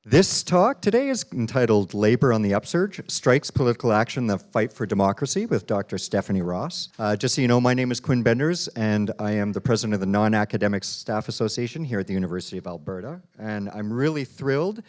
This talk today is entitled Labor on the Upsurge, Strikes, Political Action, the Fight for Democracy with Dr. Stephanie Ross. Just so you know, my name is Quinn Benders and I am the president of the Non-Academic Staff Association here at the University of Alberta. And I'm really thrilled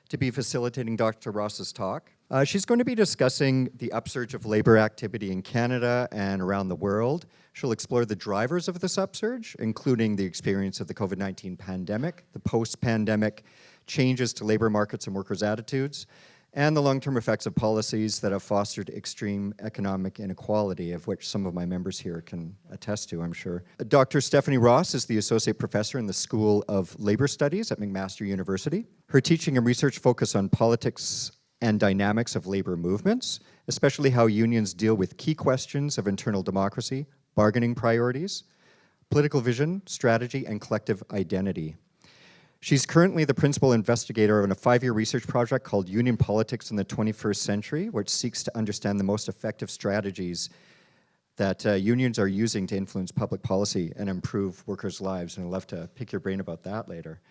to be facilitating Dr. Ross's talk. She's going to be discussing the upsurge of labor activity in Canada and around the world. She'll explore the drivers of this upsurge, including the experience of the COVID-19 pandemic, the post-pandemic changes to labor markets and workers' attitudes, and the long-term effects of policies that have fostered extreme economic inequality, of which some of my members here can attest to, I'm sure. Dr. Stephanie Ross is the Associate Professor in the School of Labor Studies at McMaster University. Her teaching and research focus on politics and dynamics of labor movements, especially how unions deal with key questions of internal democracy, bargaining priorities, political vision, strategy, and collective identity. She's currently the principal investigator on a 5-year research project called Union Politics in the 21st Century, which seeks to understand the most effective strategies that unions are using to influence public policy and improve workers' lives, and I'd love to pick your brain about that later.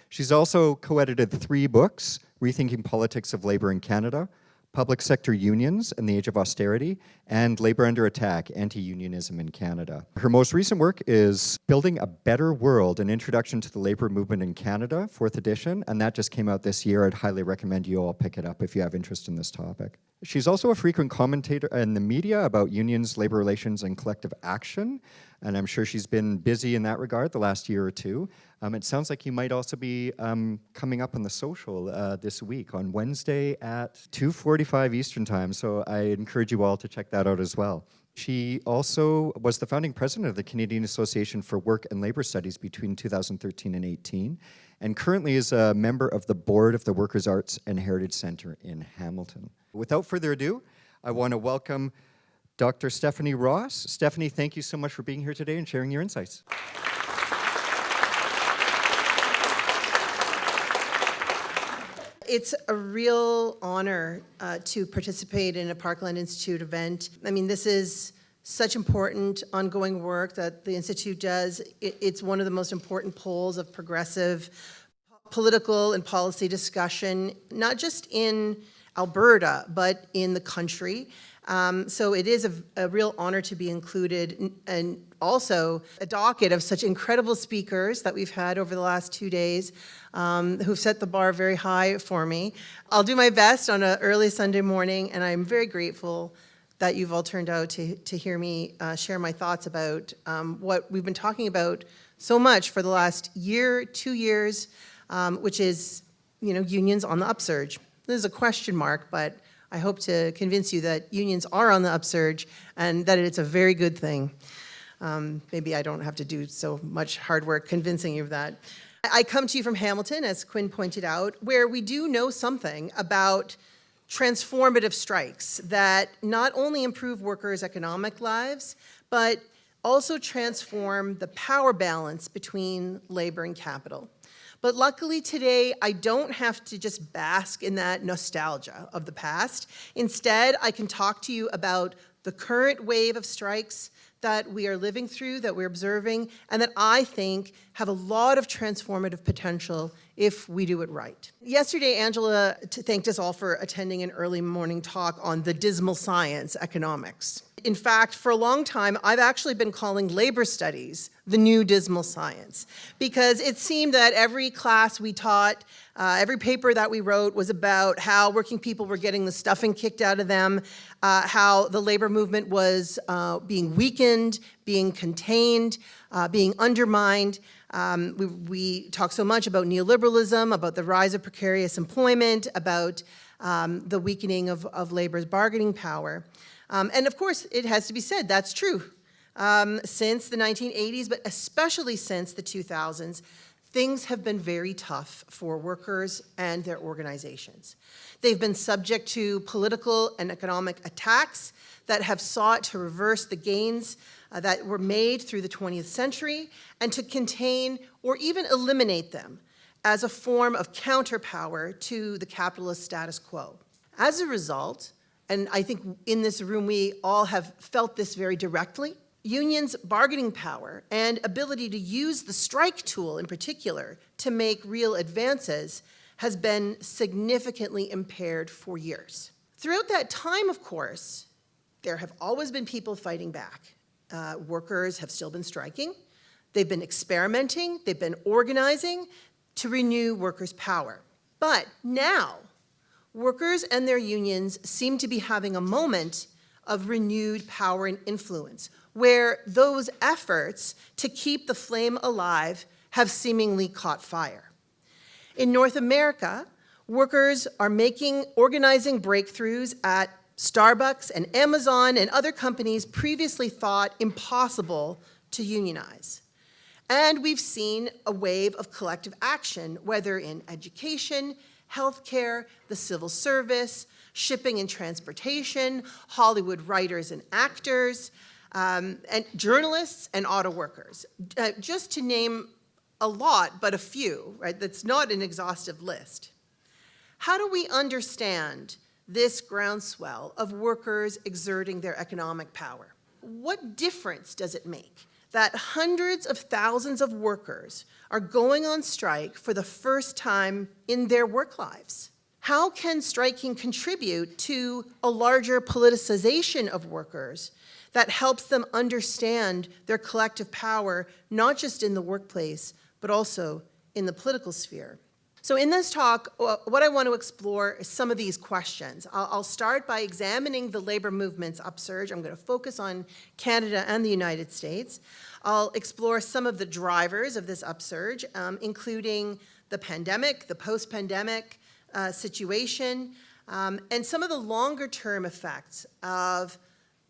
She's also co-edited 3 books, Rethinking Politics of Labor in Canada, Public Sector Unions and the Age of Austerity, and Labor Under Attack, Anti-Unionism in Canada. Her most recent work is Building a Better World, An Introduction to the Labor Movement in Canada, 4th edition, and that just came out this year. I'd highly recommend you all pick it up if you have interest in this topic. She's also a frequent commentator in the media about unions, labor relations, and collective action, and I'm sure she's been busy in that regard the last year or two. It sounds like you might also be coming up on the social this week on Wednesday at 2:45 Eastern Time, so I encourage you all to check that out as well. She also was the founding president of the Canadian Association for Work and Labor Studies between 2013 and 18, and currently is a member of the board of the Workers' Arts and Heritage Centre in Hamilton. Without further ado, I want to welcome Dr. Stephanie Ross. Stephanie, thank you so much for being here today and sharing your insights. It's a real honor to participate in a Parkland Institute event. I mean, this is such important ongoing work that the Institute does. It's one of the most important poles of progressive political and policy discussion, not just in Alberta, but in the country. So it is a real honor to be included, and also a docket of such incredible speakers that we've had over the last 2 days who've set the bar very high for me. I'll do my best on an early Sunday morning, and I'm very grateful that you've all turned out to hear me share my thoughts about what we've been talking about so much for the last year, 2 years, which is, unions on the upsurge. This is a question mark, but I hope to convince you that unions are on the upsurge and that it's a very good thing. Maybe I don't have to do so much hard work convincing you of that. I come to you from Hamilton, as Quinn pointed out, where we do know something about transformative strikes that not only improve workers' economic lives, but also transform the power balance between labor and capital. But luckily today, I don't have to just bask in that nostalgia of the past. Instead, I can talk to you about the current wave of strikes that we are living through, that we're observing, and that I think have a lot of transformative potential if we do it right. Yesterday, Angela thanked us all for attending an early morning talk on the dismal science, economics. In fact, for a long time, I've actually been calling labor studies the new dismal science, because it seemed that every class we taught, every paper that we wrote was about how working people were getting the stuffing kicked out of them, how the labor movement was being weakened, being contained, being undermined. We talk so much about neoliberalism, about the rise of precarious employment, about the weakening of labor's bargaining power. And of course, it has to be said, that's true. Since the 1980s, but especially since the 2000s, things have been very tough for workers and their organizations. They've been subject to political and economic attacks that have sought to reverse the gains that were made through the 20th century and to contain or even eliminate them as a form of counterpower to the capitalist status quo. As a result, and I think in this room we all have felt this very directly, unions' bargaining power and ability to use the strike tool in particular to make real advances has been significantly impaired for years. Throughout that time, of course, there have always been people fighting back. Workers have still been striking. They've been experimenting. They've been organizing to renew workers' power. But now, workers and their unions seem to be having a moment of renewed power and influence, where those efforts to keep the flame alive have seemingly caught fire. In North America, workers are organizing breakthroughs at Starbucks and Amazon and other companies previously thought impossible to unionize. And we've seen a wave of collective action, whether in education, healthcare, the civil service, shipping and transportation, Hollywood writers and actors, and journalists and auto workers, just to name a lot, but a few, right? That's not an exhaustive list. How do we understand this groundswell of workers exerting their economic power? What difference does it make that hundreds of thousands of workers are going on strike for the first time in their work lives? How can striking contribute to a larger politicization of workers that helps them understand their collective power, not just in the workplace, but also in the political sphere? So in this talk, what I want to explore is some of these questions. I'll start by examining the labor movement's upsurge. I'm going to focus on Canada and the United States. I'll explore some of the drivers of this upsurge, including the pandemic, the post-pandemic situation, and some of the longer-term effects of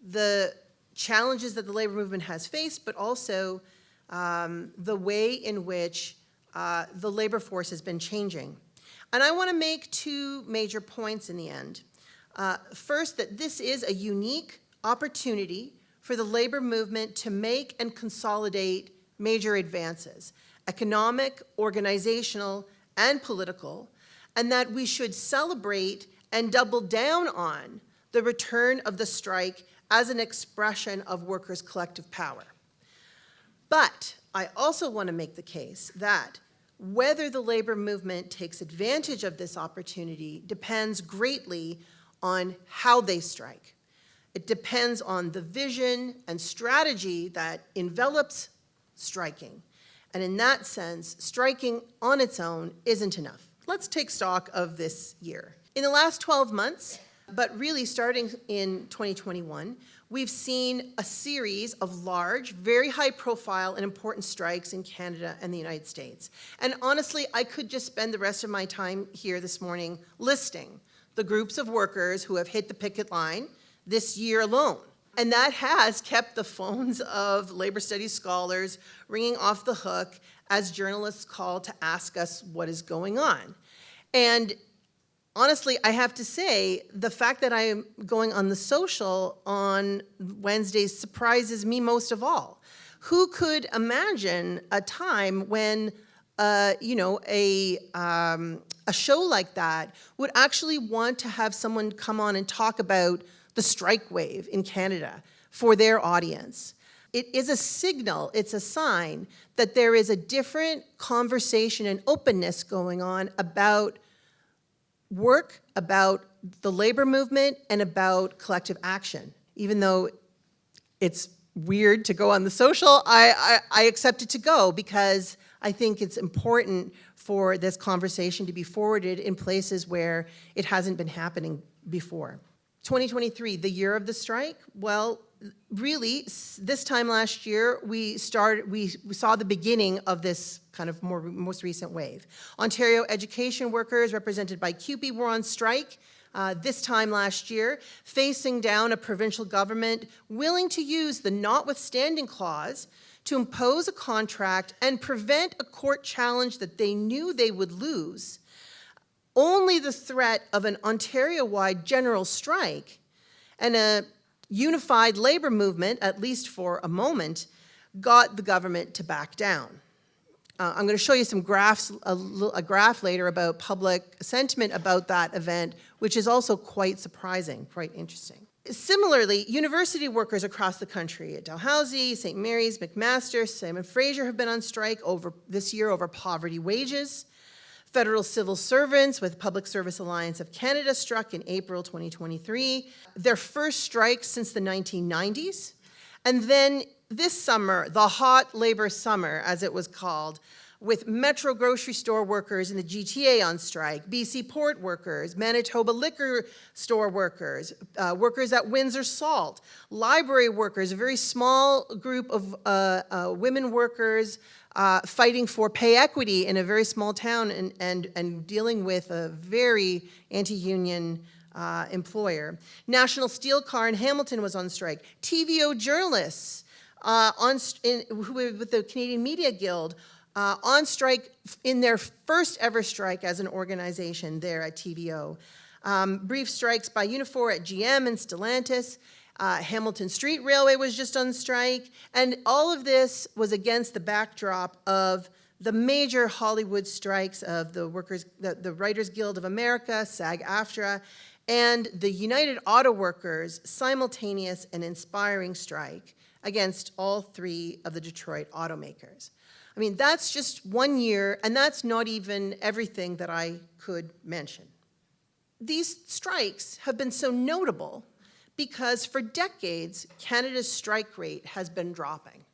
the challenges that the labor movement has faced, but also the way in which the labor force has been changing. And I want to make two major points in the end. First, that this is a unique opportunity for the labor movement to make and consolidate major advances, economic, organizational, and political, and that we should celebrate and double down on the return of the strike as an expression of workers' collective power. But I also want to make the case that whether the labor movement takes advantage of this opportunity depends greatly on how they strike. It depends on the vision and strategy that envelops striking. And in that sense, striking on its own isn't enough. Let's take stock of this year. In the last 12 months, but really starting in 2021, we've seen a series of large, very high-profile and important strikes in Canada and the United States. And honestly, I could just spend the rest of my time here this morning listing the groups of workers who have hit the picket line this year alone. And that has kept the phones of labor studies scholars ringing off the hook as journalists call to ask us what is going on. And honestly, I have to say, the fact that I am going on the social on Wednesdays surprises me most of all. Who could imagine a time when, a show like that would actually want to have someone come on and talk about the strike wave in Canada for their audience? It is a signal, it's a sign that there is a different conversation and openness going on about work, about the labor movement, and about collective action. Even though it's weird to go on the social, I accept it to go because I think it's important for this conversation to be forwarded in places where it hasn't been happening before. 2023, the year of the strike, well, really, this time last year, we saw the beginning of this kind of most recent wave. Ontario education workers, represented by CUPE, were on strike this time last year, facing down a provincial government willing to use the notwithstanding clause to impose a contract and prevent a court challenge that they knew they would lose. Only the threat of an Ontario-wide general strike and a unified labor movement, at least for a moment, got the government to back down. I'm going to show you some graphs, a graph later about public sentiment about that event, which is also quite surprising, quite interesting. Similarly, university workers across the country at Dalhousie, St. Mary's, McMaster, Simon Fraser have been on strike this year over poverty wages. Federal civil servants with Public Service Alliance of Canada struck in April 2023, their first strike since the 1990s. And then this summer, the hot labor summer, as it was called, with Metro grocery store workers in the GTA on strike, BC port workers, Manitoba liquor store workers, workers at Windsor Salt, library workers, a very small group of women workers fighting for pay equity in a very small town and dealing with a very anti-union employer. National Steel Car in Hamilton was on strike. TVO journalists with the Canadian Media Guild on strike in their first ever strike as an organization there at TVO. Brief strikes by Unifor at GM and Stellantis. Hamilton Street Railway was just on strike. And all of this was against the backdrop of the major Hollywood strikes of the Writers Guild of America, SAG-AFTRA, and the United Auto Workers' simultaneous and inspiring strike against all three of the Detroit automakers. I mean, that's just 1 year, and that's not even everything that I could mention. These strikes have been so notable because for decades, Canada's strike rate has been dropping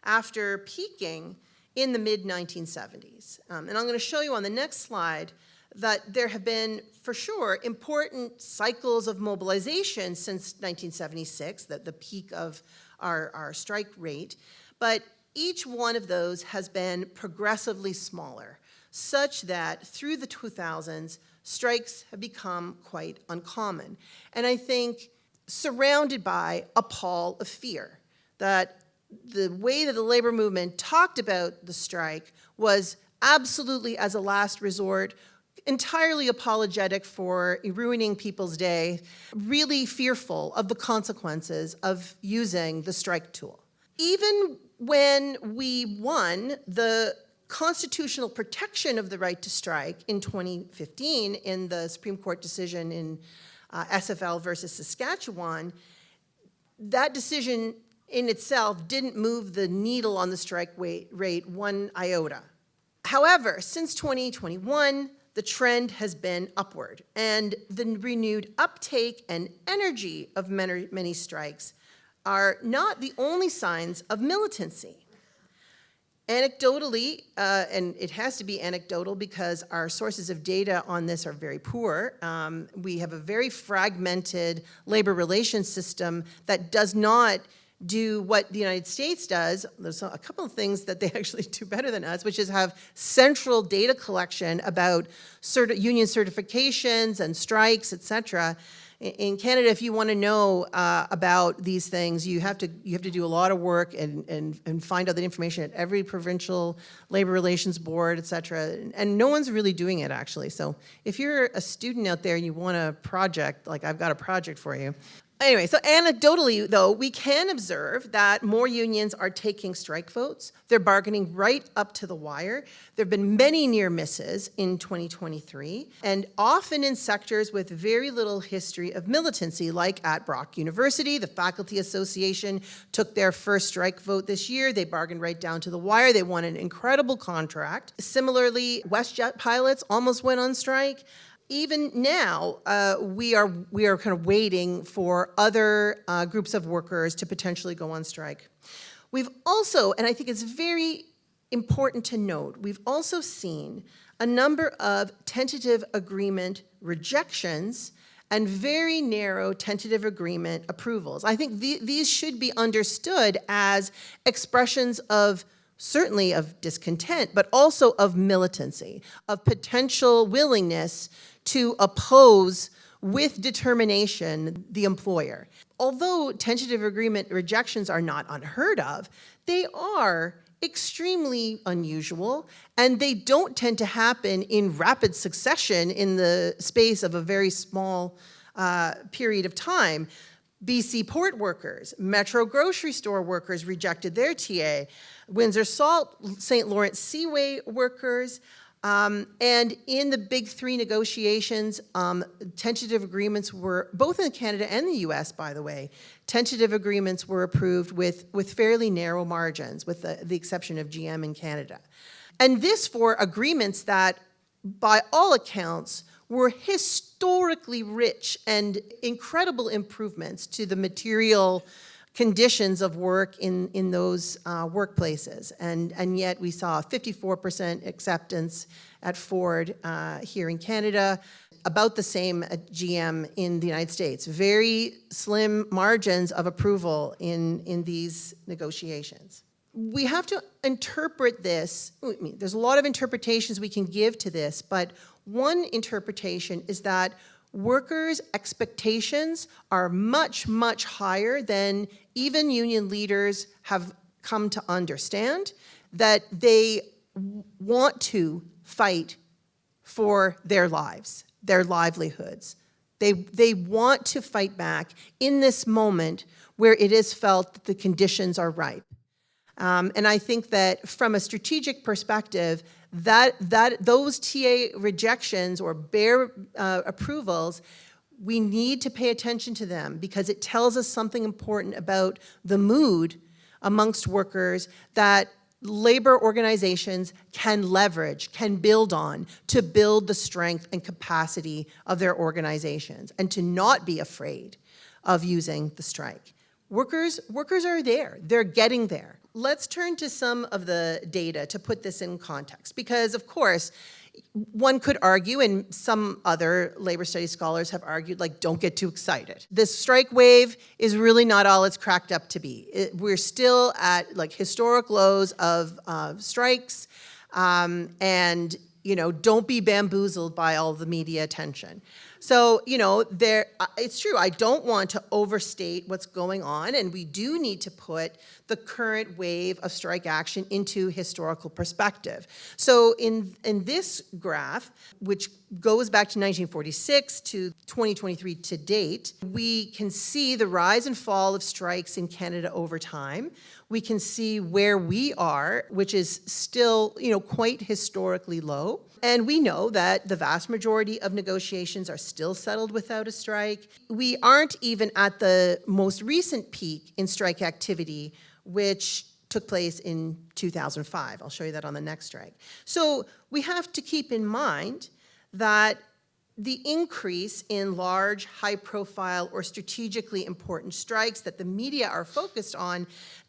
after peaking in the mid-1970s. And I'm going to show you on the next slide that there have been, for sure, important cycles of mobilization since 1976, the peak of our strike rate. But each one of those has been progressively smaller, such that through the 2000s, strikes have become quite uncommon. And I think surrounded by a pall of fear, that the way that the labor movement talked about the strike was absolutely as a last resort, entirely apologetic for ruining people's day, really fearful of the consequences of using the strike tool. Even when we won the constitutional protection of the right to strike in 2015 in the Supreme Court decision in SFL versus Saskatchewan, that decision in itself didn't move the needle on the strike rate one iota. However, since 2021, the trend has been upward, and the renewed uptake and energy of many strikes are not the only signs of militancy. Anecdotally, and it has to be anecdotal because our sources of data on this are very poor, we have a very fragmented labor relations system that does not do what the United States does. There's a couple of things that they actually do better than us, which is have central data collection about union certifications and strikes, et cetera. In Canada, if you want to know about these things, you have to do a lot of work and find out the information at every provincial labor relations board, et cetera. And no one's really doing it, actually. So if you're a student out there and you want a project, like I've got a project for you. Anyway, so anecdotally, though, we can observe that more unions are taking strike votes. They're bargaining right up to the wire. There have been many near misses in 2023, and often in sectors with very little history of militancy, like at Brock University. The Faculty Association took their first strike vote this year. They bargained right down to the wire. They won an incredible contract. Similarly, WestJet pilots almost went on strike. Even now, we are kind of waiting for other groups of workers to potentially go on strike. We've also, and I think it's very important to note, we've also seen a number of tentative agreement rejections and very narrow tentative agreement approvals. I think these should be understood as expressions of certainly of discontent, but also of militancy, of potential willingness to oppose with determination the employer. Although tentative agreement rejections are not unheard of, they are extremely unusual, and they don't tend to happen in rapid succession in the space of a very small period of time. BC port workers, Metro grocery store workers rejected their TA, Windsor Salt, St. Lawrence Seaway workers, and in the big three negotiations, tentative agreements were, both in Canada and the US, by the way, tentative agreements were approved with fairly narrow margins, with the exception of GM in Canada. And this for agreements that by all accounts, were historically rich and incredible improvements to the material conditions of work in those workplaces. And yet we saw 54% acceptance at Ford here in Canada, about the same at GM in the United States. Very slim margins of approval in these negotiations. We have to interpret this. I mean, there's a lot of interpretations we can give to this, but one interpretation is that workers' expectations are much, much higher than even union leaders have come to understand, that they want to fight for their lives, their livelihoods. They want to fight back in this moment where it is felt that the conditions are ripe. And I think that from a strategic perspective, that those TA rejections or bare approvals, we need to pay attention to them because it tells us something important about the mood amongst workers that labor organizations can leverage, can build on to build the strength and capacity of their organizations and to not be afraid of using the strike. Workers are there, they're getting there. Let's turn to some of the data to put this in context, because of course, one could argue, and some other labor studies scholars have argued, like, don't get too excited. This strike wave is really not all it's cracked up to be. We're still at like historic lows of strikes, and don't be bamboozled by all the media attention. So, it's true, I don't want to overstate what's going on, and we do need to put the current wave of strike action into historical perspective. So in this graph, which goes back to 1946 to 2023 to date, we can see the rise and fall of strikes in Canada over time. We can see where we are, which is still, quite historically low. And we know that the vast majority of negotiations are still settled without a strike. We aren't even at the most recent peak in strike activity, which took place in 2005. I'll show you that on the next strike. So we have to keep in mind that the increase in large, high-profile, or strategically important strikes that the media are focused on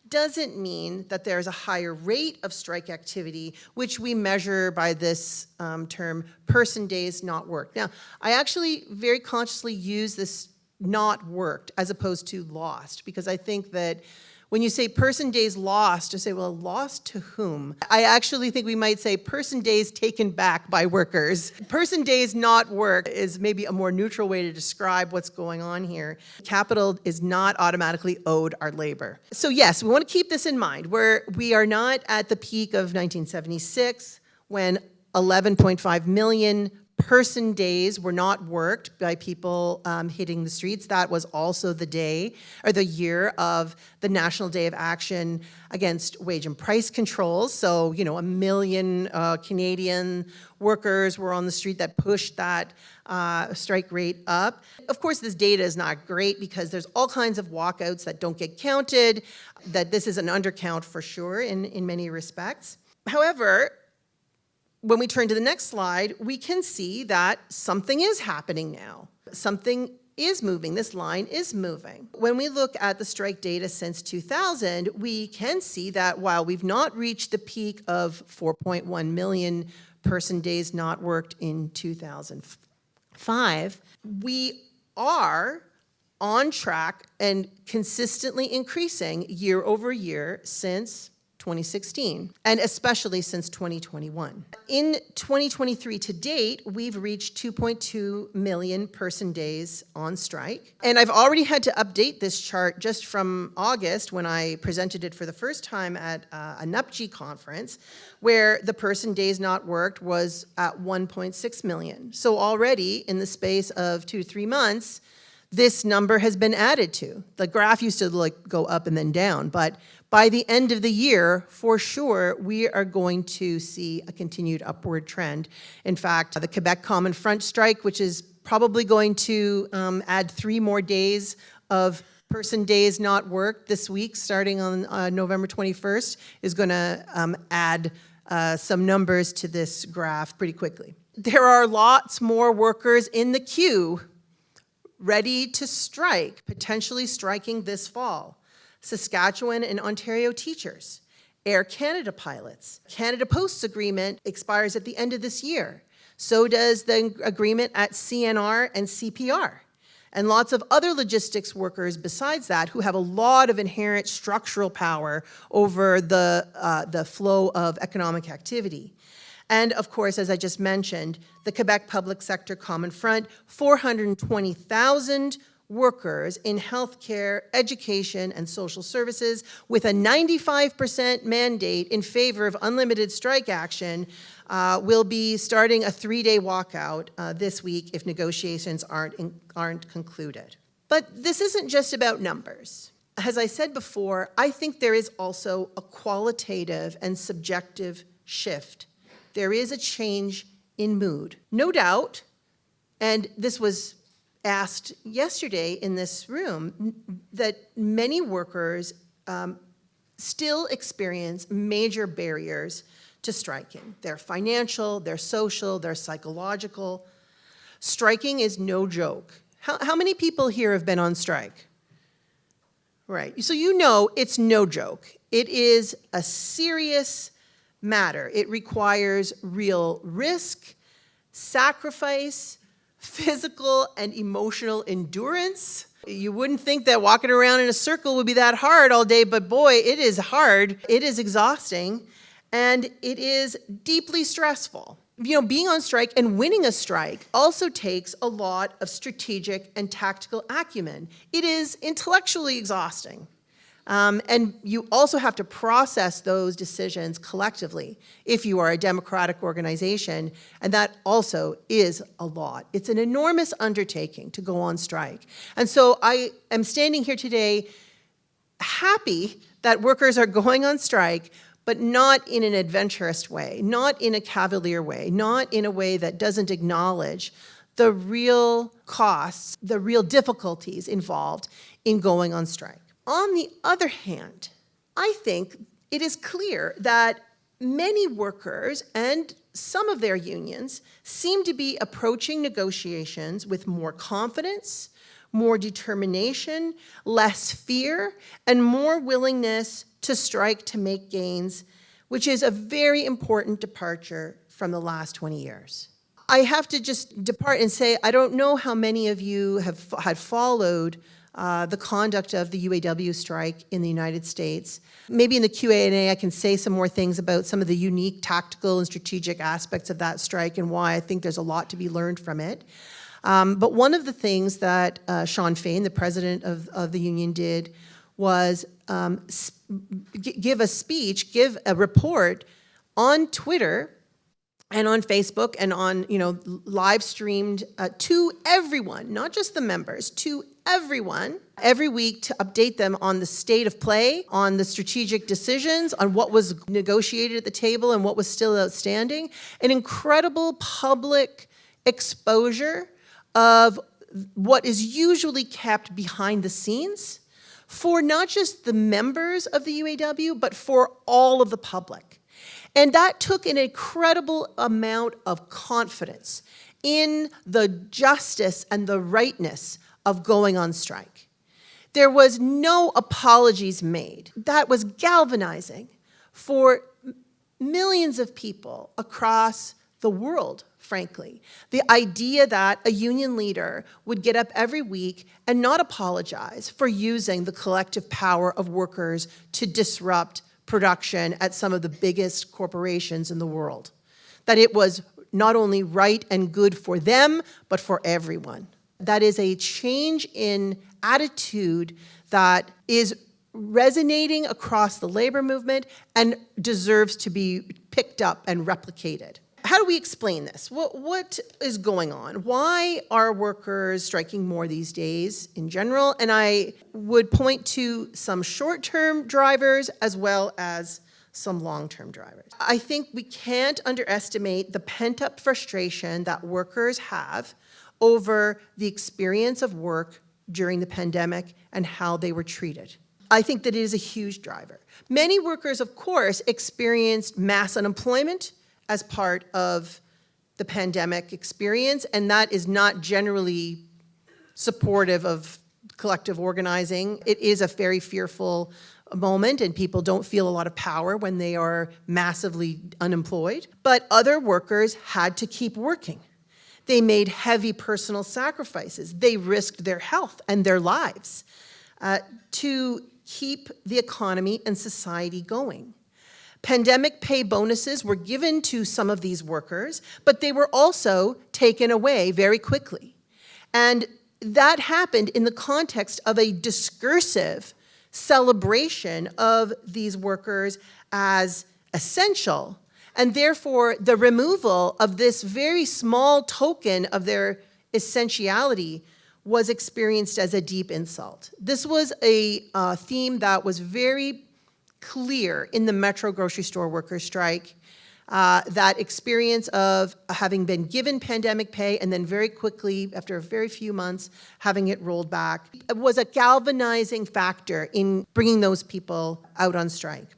doesn't mean that there's a higher rate of strike activity, which we measure by this term, person days not worked. Now, I actually very consciously use this not worked as opposed to lost, because I think that when you say person days lost, to say, well, lost to whom? I actually think we might say person days taken back by workers. Person days not worked is maybe a more neutral way to describe what's going on here. Capital is not automatically owed our labor. So yes, we want to keep this in mind, where we are not at the peak of 1976, when 11.5 million person days were not worked by people hitting the streets. That was also the day, or the year, of the National Day of Action against Wage and Price Controls. So, 1 million Canadian workers were on the street that pushed that strike rate up. Of course, this data is not great because there's all kinds of walkouts that don't get counted, that this is an undercount for sure in many respects. However, when we turn to the next slide, we can see that something is happening now. Something is moving. This line is moving. When we look at the strike data since 2000, we can see that while we've not reached the peak of 4.1 million person days not worked in 2005, we are on track and consistently increasing year over year since 2016, and especially since 2021. In 2023 to date, we've reached 2.2 million person days on strike. And I've already had to update this chart just from August, when I presented it for the first time at a NUPG conference, where the person days not worked was at 1.6 million. So already in the space of 2 to 3 months, this number has been added to. The graph used to go up and then down, but by the end of the year, for sure, we are going to see a continued upward trend. In fact, the Quebec Common Front strike, which is probably going to add 3 more days of person days not worked this week, starting on November 21st, is going to add some numbers to this graph pretty quickly. There are lots more workers in the queue ready to strike, potentially striking this fall. Saskatchewan and Ontario teachers, Air Canada pilots. Canada Post's agreement expires at the end of this year. So does the agreement at CNR and CPR. And lots of other logistics workers besides that who have a lot of inherent structural power over the flow of economic activity. And of course, as I just mentioned, the Quebec Public Sector Common Front, 420,000 workers in healthcare, education, and social services with a 95% mandate in favor of unlimited strike action will be starting a 3-day walkout this week if negotiations aren't concluded. But this isn't just about numbers. As I said before, I think there is also a qualitative and subjective shift. There is a change in mood. No doubt, and this was asked yesterday in this room, that many workers still experience major barriers to striking. They're financial, they're social, they're psychological. Striking is no joke. How many people here have been on strike? Right, so you know it's no joke. It is a serious matter. It requires real risk, sacrifice, physical and emotional endurance. You wouldn't think that walking around in a circle would be that hard all day, but boy, it is hard. It is exhausting, and it is deeply stressful. You know, being on strike and winning a strike also takes a lot of strategic and tactical acumen. It is intellectually exhausting. And you also have to process those decisions collectively if you are a democratic organization, and that also is a lot. It's an enormous undertaking to go on strike. And so I am standing here today happy that workers are going on strike, but not in an adventurous way, not in a cavalier way, not in a way that doesn't acknowledge the real costs, the real difficulties involved in going on strike. On the other hand, I think it is clear that many workers and some of their unions seem to be approaching negotiations with more confidence, more determination, less fear, and more willingness to strike to make gains, which is a very important departure from the last 20 years. I have to just depart and say, I don't know how many of you had followed the conduct of the UAW strike in the United States. Maybe in the Q&A I can say some more things about some of the unique tactical and strategic aspects of that strike and why I think there's a lot to be learned from it. But one of the things that Sean Fain, the president of the union, did was give a speech, give a report on Twitter and on Facebook and on, live streamed to everyone, not just the members, to everyone, every week to update them on the state of play, on the strategic decisions, on what was negotiated at the table and what was still outstanding. An incredible public exposure of what is usually kept behind the scenes for not just the members of the UAW, but for all of the public. And that took an incredible amount of confidence in the justice and the rightness of going on strike. There was no apologies made. That was galvanizing for millions of people across the world, frankly. The idea that a union leader would get up every week and not apologize for using the collective power of workers to disrupt production at some of the biggest corporations in the world. That it was not only right and good for them, but for everyone. That is a change in attitude that is resonating across the labor movement and deserves to be picked up and replicated. How do we explain this? What is going on? Why are workers striking more these days in general? And I would point to some short-term drivers as well as some long-term drivers. I think we can't underestimate the pent-up frustration that workers have over the experience of work during the pandemic and how they were treated. I think that it is a huge driver. Many workers, of course, experienced mass unemployment as part of the pandemic experience, and that is not generally supportive of collective organizing. It is a very fearful moment, and people don't feel a lot of power when they are massively unemployed. But other workers had to keep working. They made heavy personal sacrifices. They risked their health and their lives to keep the economy and society going. Pandemic pay bonuses were given to some of these workers, but they were also taken away very quickly. And that happened in the context of a discursive celebration of these workers as essential, and therefore the removal of this very small token of their essentiality was experienced as a deep insult. This was a theme that was very clear in the Metro grocery store workers' strike, that experience of having been given pandemic pay and then very quickly, after a very few months, having it rolled back. It was a galvanizing factor in bringing those people out on strike.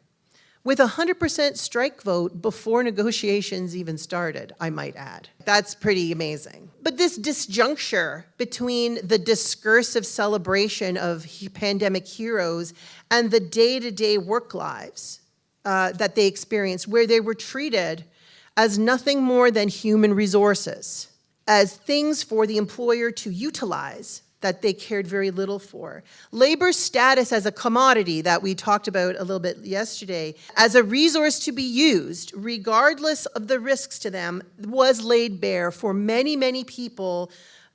With a 100% strike vote before negotiations even started, I might add. That's pretty amazing. But this disjuncture between the discursive celebration of pandemic heroes and the day-to-day work lives that they experienced, where they were treated as nothing more than human resources, as things for the employer to utilize that they cared very little for. Labor's status as a commodity that we talked about a little bit yesterday, as a resource to be used, regardless of the risks to them, was laid bare for many, many people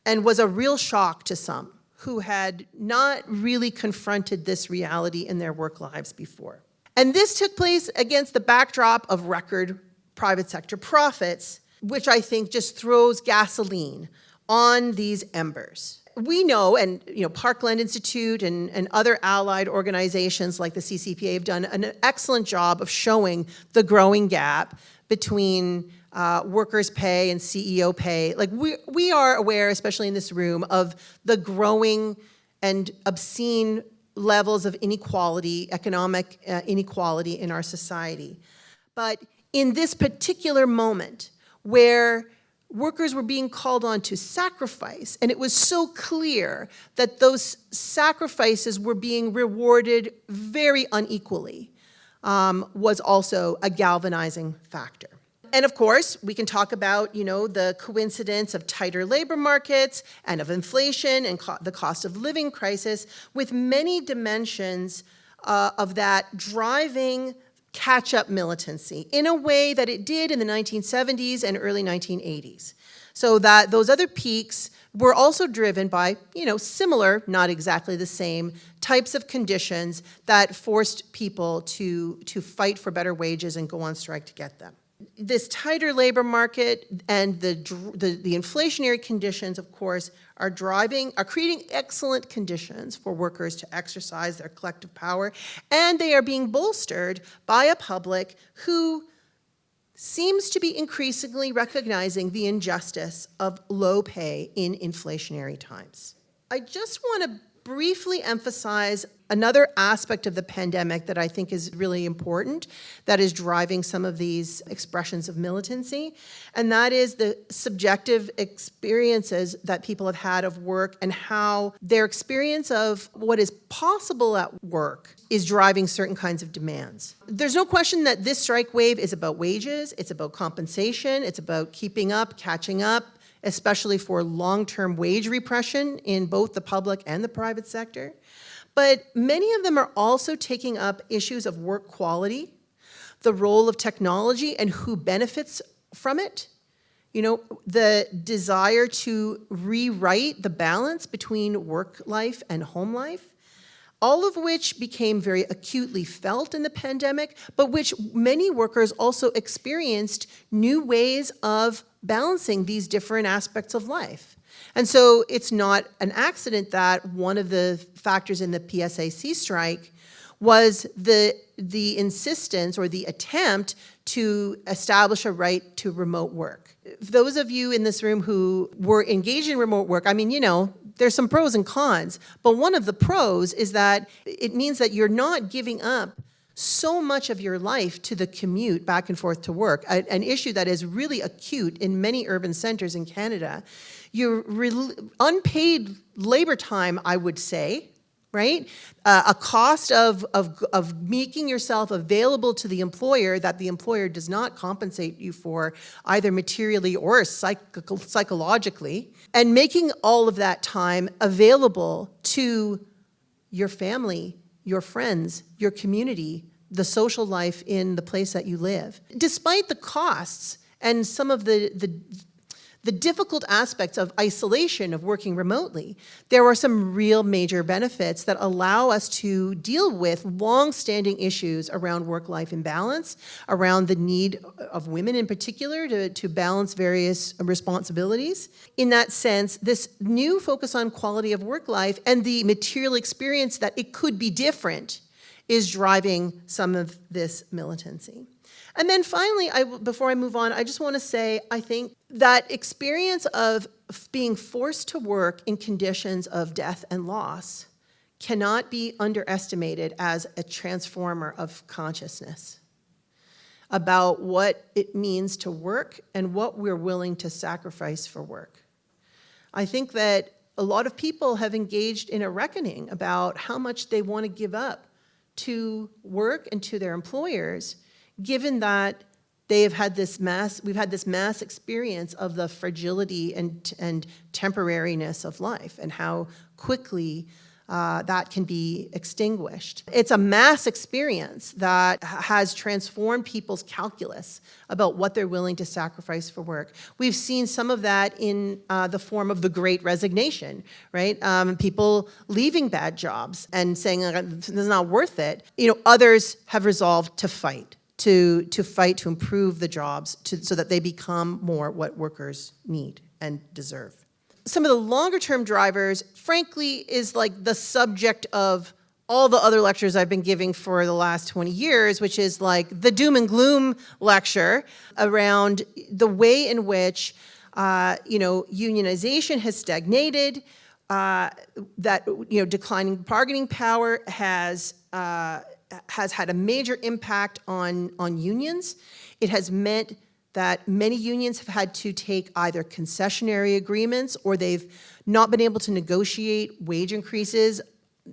and was a real shock to some who had not really confronted this reality in their work lives before. And this took place against the backdrop of record private sector profits, which I think just throws gasoline on these embers. We know, and Parkland Institute and other allied organizations like the CCPA have done an excellent job of showing the growing gap between workers' pay and CEO pay. Like we are aware, especially in this room, of the growing and obscene levels of inequality, economic inequality in our society. But in this particular moment where workers were being called on to sacrifice, and it was so clear that those sacrifices were being rewarded very unequally, was also a galvanizing factor. And of course, we can talk about, the coincidence of tighter labor markets and of inflation and the cost of living crisis, with many dimensions of that driving catch-up militancy in a way that it did in the 1970s and early 1980s. So that those other peaks were also driven by, similar, not exactly the same, types of conditions that forced people to fight for better wages and go on strike to get them. This tighter labor market and the inflationary conditions, of course, are creating excellent conditions for workers to exercise their collective power, and they are being bolstered by a public who seems to be increasingly recognizing the injustice of low pay in inflationary times. I just want to briefly emphasize another aspect of the pandemic that I think is really important, that is driving some of these expressions of militancy, and that is the subjective experiences that people have had of work and how their experience of what is possible at work is driving certain kinds of demands. There's no question that this strike wave is about wages, it's about compensation, it's about keeping up, catching up, especially for long-term wage repression in both the public and the private sector. But many of them are also taking up issues of work quality, the role of technology and who benefits from it, the desire to rewrite the balance between work life and home life, all of which became very acutely felt in the pandemic, but which many workers also experienced new ways of balancing these different aspects of life. And so it's not an accident that one of the factors in the PSAC strike was the insistence or the attempt to establish a right to remote work. Those of you in this room who were engaged in remote work, there's some pros and cons, but one of the pros is that it means that you're not giving up so much of your life to the commute back and forth to work, an issue that is really acute in many urban centers in Canada. Your unpaid labor time, I would say, right? A cost of making yourself available to the employer that the employer does not compensate you for, either materially or psychologically, and making all of that time available to your family, your friends, your community, the social life in the place that you live. Despite the costs and some of the difficult aspects of isolation of working remotely, there are some real major benefits that allow us to deal with long-standing issues around work-life imbalance, around the need of women in particular to balance various responsibilities. In that sense, this new focus on quality of work life and the material experience that it could be different is driving some of this militancy. And then finally, before I move on, I just want to say, I think that experience of being forced to work in conditions of death and loss cannot be underestimated as a transformer of consciousness about what it means to work and what we're willing to sacrifice for work. I think that a lot of people have engaged in a reckoning about how much they want to give up to work and to their employers, given that we've had this mass experience of the fragility and temporariness of life and how quickly that can be extinguished. It's a mass experience that has transformed people's calculus about what they're willing to sacrifice for work. We've seen some of that in the form of the Great Resignation, right? People leaving bad jobs and saying, this is not worth it. Others have resolved to fight. To fight to improve the jobs so that they become more what workers need and deserve. Some of the longer term drivers, frankly, is like the subject of all the other lectures I've been giving for the last 20 years, which is like the doom and gloom lecture around the way in which unionization has stagnated, that declining bargaining power has had a major impact on unions. It has meant that many unions have had to take either concessionary agreements or they've not been able to negotiate wage increases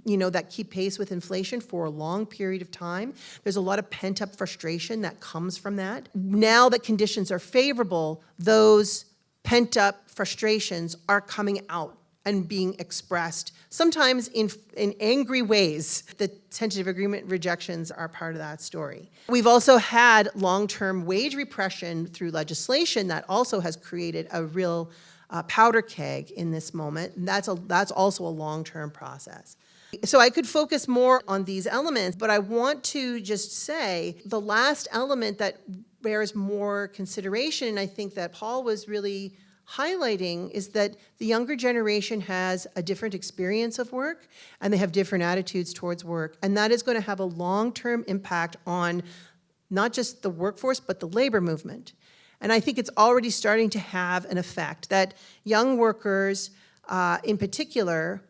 that keep pace with inflation for a long period of time. There's a lot of pent-up frustration that comes from that. Now that conditions are favorable, those pent-up frustrations are coming out and being expressed, sometimes in angry ways. The tentative agreement rejections are part of that story. We've also had long-term wage repression through legislation that also has created a real powder keg in this moment, and that's also a long-term process. So I could focus more on these elements, but I want to just say the last element that bears more consideration, and I think that Paul was really highlighting, is that the younger generation has a different experience of work and they have different attitudes towards work. And that is going to have a long-term impact on not just the workforce, but the labor movement. And I think it's already starting to have an effect that young workers, in particular,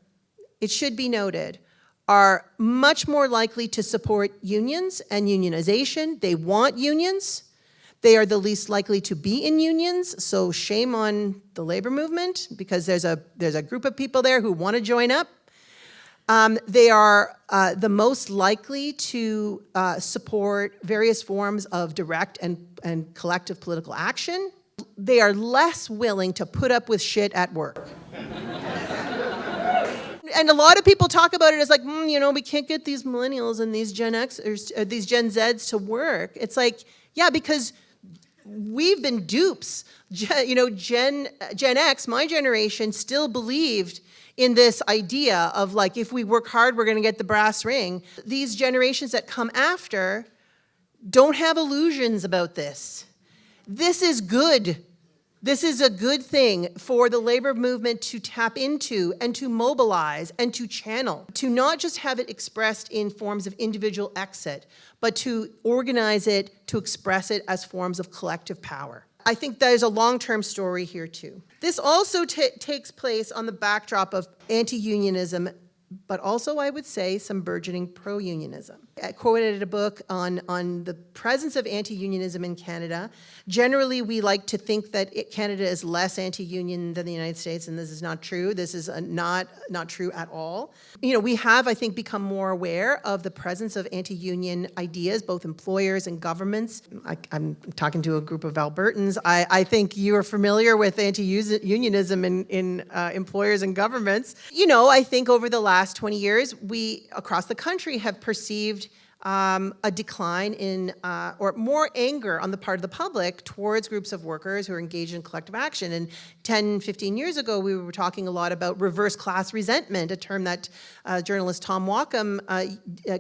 it should be noted, are much more likely to support unions and unionization. They want unions. They are the least likely to be in unions, so shame on the labor movement, because there's a group of people there who want to join up. They are the most likely to support various forms of direct and collective political action. They are less willing to put up with shit at work. And a lot of people talk about it as like, we can't get these millennials and these Gen Xers, these Gen Zs to work. It's like, yeah, because we've been dupes. Gen X, my generation, still believed in this idea of like, if we work hard, we're going to get the brass ring. These generations that come after don't have illusions about this. This is good. This is a good thing for the labor movement to tap into and to mobilize and to channel, to not just have it expressed in forms of individual exit, but to organize it, to express it as forms of collective power. I think there's a long-term story here too. This also takes place on the backdrop of anti-unionism, but also I would say some burgeoning pro-unionism. I quoted a book on the presence of anti-unionism in Canada. Generally, we like to think that Canada is less anti-union than the United States, and this is not true. This is not true at all. We have, I think, become more aware of the presence of anti-union ideas, both employers and governments. I'm talking to a group of Albertans. I think you are familiar with anti-unionism in employers and governments. I think over the last 20 years, we across the country have perceived a decline in, or more anger on the part of the public towards groups of workers who are engaged in collective action. And 10, 15 years ago, we were talking a lot about reverse class resentment, a term that journalist Tom Walkham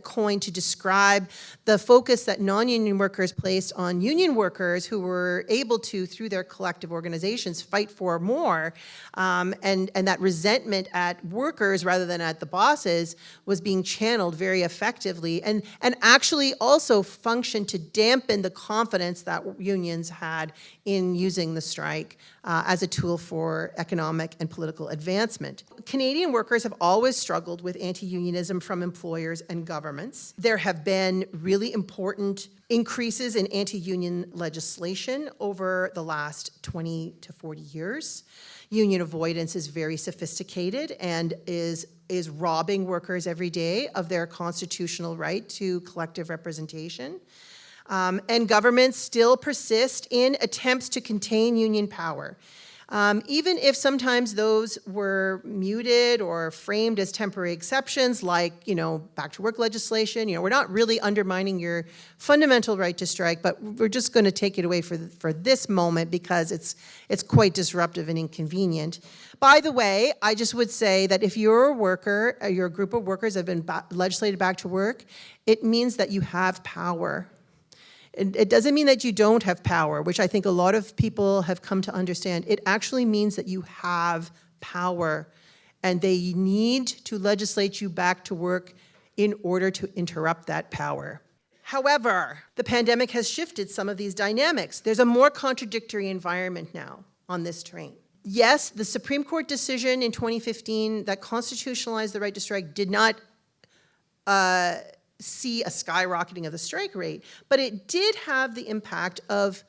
coined to describe the focus that non-union workers placed on union workers who were able to, through their collective organizations, fight for more. And that resentment at workers rather than at the bosses was being channeled very effectively and actually also functioned to dampen the confidence that unions had in using the strike as a tool for economic and political advancement. Canadian workers have always struggled with anti-unionism from employers and governments. There have been really important increases in anti-union legislation over the last 20 to 40 years. Union avoidance is very sophisticated and is robbing workers every day of their constitutional right to collective representation. And governments still persist in attempts to contain union power. Even if sometimes those were muted or framed as temporary exceptions, like, back to work legislation, we're not really undermining your fundamental right to strike, but we're just going to take it away for this moment because it's quite disruptive and inconvenient. By the way, I just would say that if you're a worker, you're a group of workers that have been legislated back to work, it means that you have power. It doesn't mean that you don't have power, which I think a lot of people have come to understand. It actually means that you have power, and they need to legislate you back to work in order to interrupt that power. However, the pandemic has shifted some of these dynamics. There's a more contradictory environment now on this train. Yes, the Supreme Court decision in 2015 that constitutionalized the right to strike did not see a skyrocketing of the strike rate, but it did have the impact of,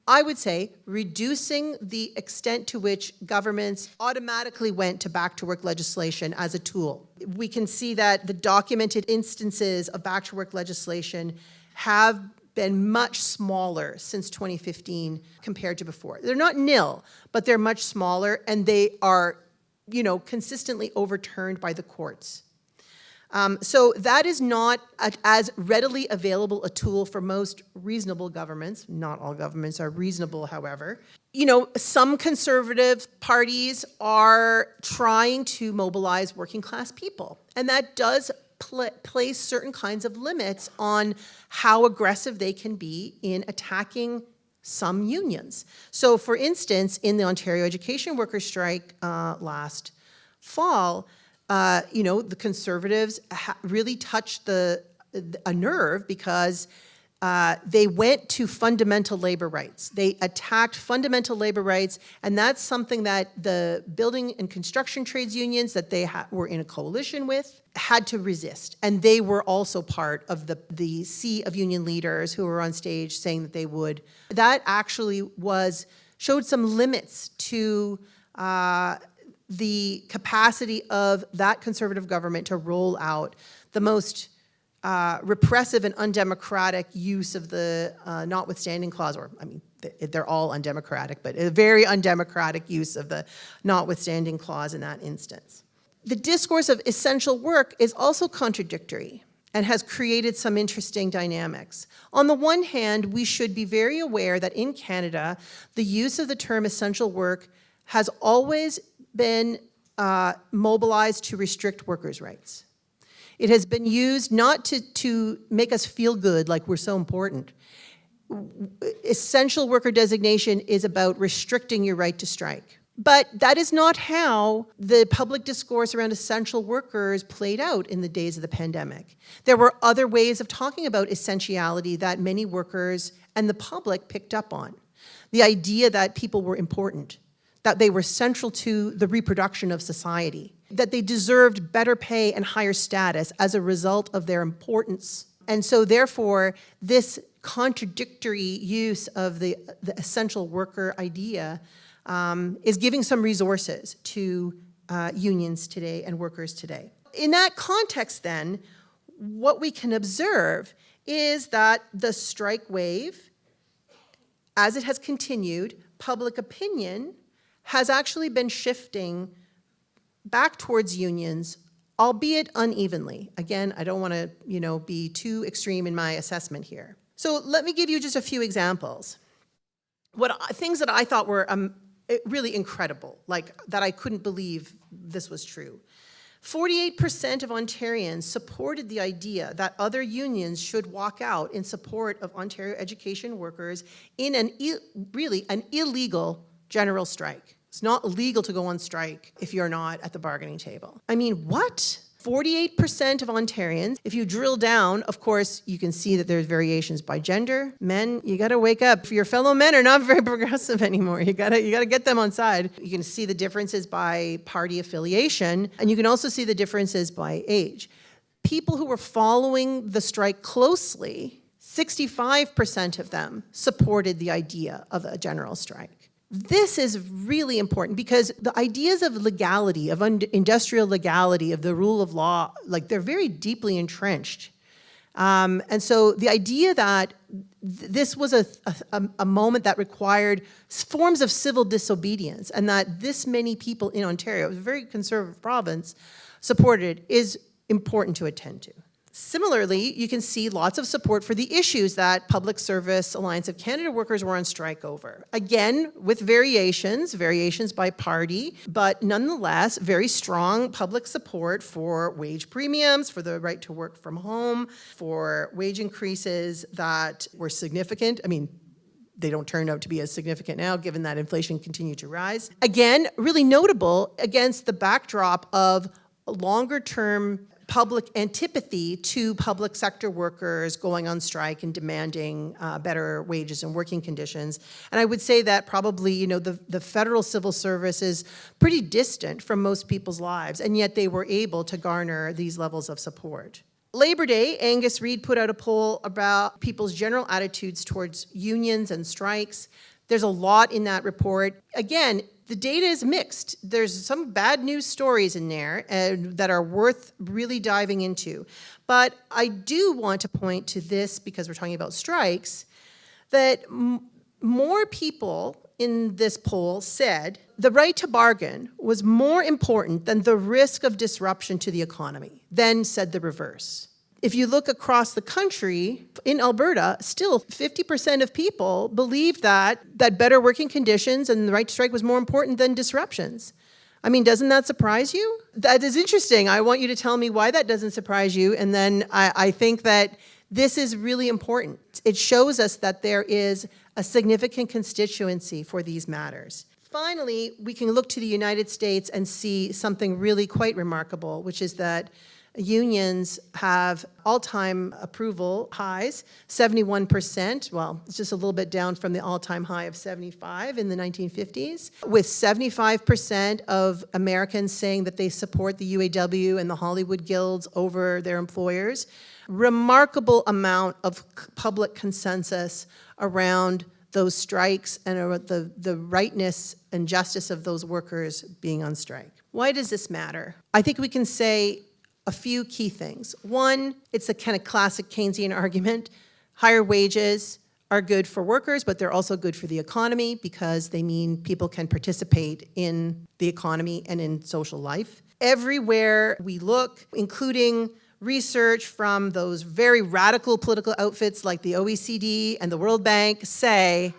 I would say, reducing the extent to which governments automatically went to back-to-work legislation as a tool. We can see that the documented instances of back-to-work legislation have been much smaller since 2015 compared to before. They're not nil, but they're much smaller, and they are, consistently overturned by the courts. So that is not as readily available a tool for most reasonable governments. Not all governments are reasonable, however. Some conservative parties are trying to mobilize working class people, and that does place certain kinds of limits on how aggressive they can be in attacking some unions. So, for instance, in the Ontario education workers' strike last fall, the Conservatives really touched a nerve because they went to fundamental labor rights. They attacked fundamental labor rights, and that's something that the building and construction trades unions that they were in a coalition with had to resist. And they were also part of the sea of union leaders who were on stage saying that they would. That actually showed some limits to the capacity of that Conservative government to roll out the most repressive and undemocratic use of the notwithstanding clause, they're all undemocratic, but a very undemocratic use of the notwithstanding clause in that instance. The discourse of essential work is also contradictory and has created some interesting dynamics. On the one hand, we should be very aware that in Canada, the use of the term essential work has always been mobilized to restrict workers' rights. It has been used not to make us feel good like we're so important. Essential worker designation is about restricting your right to strike. But that is not how the public discourse around essential workers played out in the days of the pandemic. There were other ways of talking about essentiality that many workers and the public picked up on. The idea that people were important, that they were central to the reproduction of society, that they deserved better pay and higher status as a result of their importance. And so therefore, this contradictory use of the essential worker idea is giving some resources to unions today and workers today. In that context then, what we can observe is that the strike wave, as it has continued, public opinion has actually been shifting back towards unions, albeit unevenly. Again, I don't want to, be too extreme in my assessment here. So let me give you just a few examples. Things that I thought were really incredible, like that I couldn't believe this was true. 48% of Ontarians supported the idea that other unions should walk out in support of Ontario education workers in an illegal general strike. It's not illegal to go on strike if you're not at the bargaining table. I mean, what? 48% of Ontarians. If you drill down, of course, you can see that there's variations by gender. Men, you got to wake up. Your fellow men are not very progressive anymore. You got to get them on side. You can see the differences by party affiliation, and you can also see the differences by age. People who were following the strike closely, 65% of them supported the idea of a general strike. This is really important because the ideas of legality, of industrial legality, of the rule of law, they're very deeply entrenched. And so the idea that this was a moment that required forms of civil disobedience and that this many people in Ontario, it was a very conservative province, supported is important to attend to. Similarly, you can see lots of support for the issues that Public Service Alliance of Canada workers were on strike over. Again, with variations by party, but nonetheless, very strong public support for wage premiums, for the right to work from home, for wage increases that were significant. I mean, they don't turn out to be as significant now, given that inflation continued to rise. Again, really notable against the backdrop of longer-term public antipathy to public sector workers going on strike and demanding better wages and working conditions. And I would say that probably, the federal civil service is pretty distant from most people's lives, and yet they were able to garner these levels of support. Labor Day, Angus Reid put out a poll about people's general attitudes towards unions and strikes. There's a lot in that report. Again, the data is mixed. There's some bad news stories in there that are worth really diving into. But I do want to point to this, because we're talking about strikes, that more people in this poll said the right to bargain was more important than the risk of disruption to the economy, then said the reverse. If you look across the country, in Alberta, still 50% of people believe that better working conditions and the right to strike was more important than disruptions. I mean, doesn't that surprise you? That is interesting. I want you to tell me why that doesn't surprise you, and then I think that this is really important. It shows us that there is a significant constituency for these matters. Finally, we can look to the United States and see something really quite remarkable, which is that unions have all-time approval highs, 71%. Well, it's just a little bit down from the all-time high of 75 in the 1950s, with 75% of Americans saying that they support the UAW and the Hollywood guilds over their employers. Remarkable amount of public consensus around those strikes and the rightness and justice of those workers being on strike. Why does this matter? I think we can say a few key things. One, it's a kind of classic Keynesian argument. Higher wages are good for workers, but they're also good for the economy because they mean people can participate in the economy and in social life. Everywhere we look, including research from those very radical political outfits like the OECD and the World Bank, say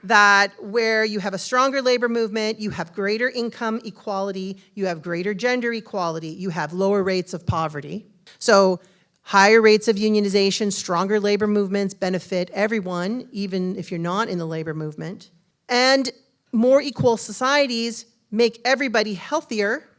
that where you have a stronger labor movement, you have greater income equality, you have greater gender equality, you have lower rates of poverty. So higher rates of unionization, stronger labor movements benefit everyone, even if you're not in the labor movement. And more equal societies make everybody healthier,